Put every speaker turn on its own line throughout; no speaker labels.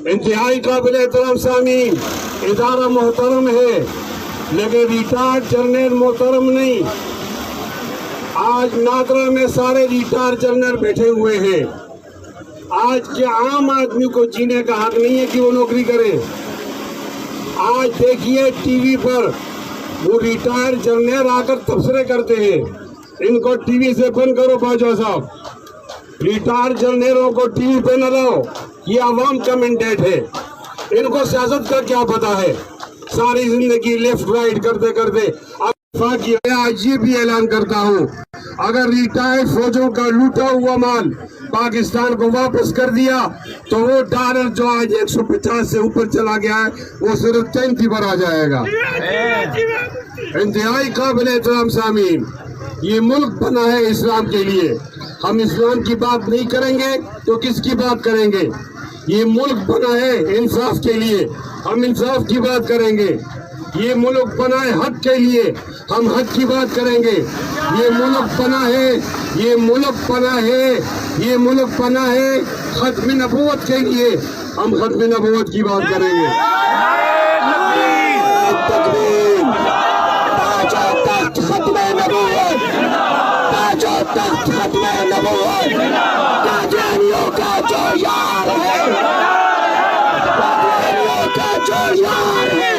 انتہائی قابل احترام سامعین، ادارہ محترم ہے لیکن ریٹائرڈ جنرل محترم نہیں۔ آج نادرا میں سارے ریٹائرڈ جنرل بیٹھے ہوئے ہیں۔ آج کے عام آدمی کو جینے کا حق نہیں ہے کہ وہ نوکری کرے۔ آج دیکھیے ٹی وی پر وہ ریٹائرڈ جنرل آ کر تبصرے کرتے ہیں۔ ان کو ٹی وی سے بند کرو باجوہ صاحب، ریٹائرڈ جنرلوں کو ٹی وی پہ نہ لاؤ، یہ عوام کا مینڈیٹ ہے۔ ان کو سیاست کا کیا پتا ہے؟ ساری زندگی لیفٹ رائٹ کرتے کرتے آج یہ بھی اعلان کرتا ہوں، اگر ریٹائرڈ فوجوں کا لوٹا ہوا مال پاکستان کو واپس کر دیا تو وہ ڈالر جو آج 150 سے اوپر چلا گیا ہے وہ صرف 33 پر آ جائے گا۔ انتہائی قابل احترام سامعین، یہ ملک بنا ہے اسلام کے لیے، ہم اسلام کی بات نہیں کریں گے تو کس کی بات کریں گے؟ یہ ملک بنا ہے انصاف کے لیے، ہم انصاف کی بات کریں گے۔ یہ ملک بنا ہے حق کے لیے، ہم حق کی بات کریں گے۔ یہ ملک بنا ہے، یہ ملک بنا ہے، یہ ملک بنا ہے ختم نبوت کے لیے، ہم ختم نبوت کی بات کریں گے۔ تکبیر، باجو تخت ختم نبوت، باجو تخت ختم نبوت، قادیانیوں کا جو یار ہے، قادیانیوں کا جو یار ہے،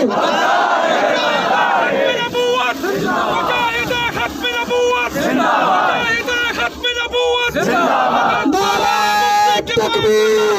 نعرہ تکبیر۔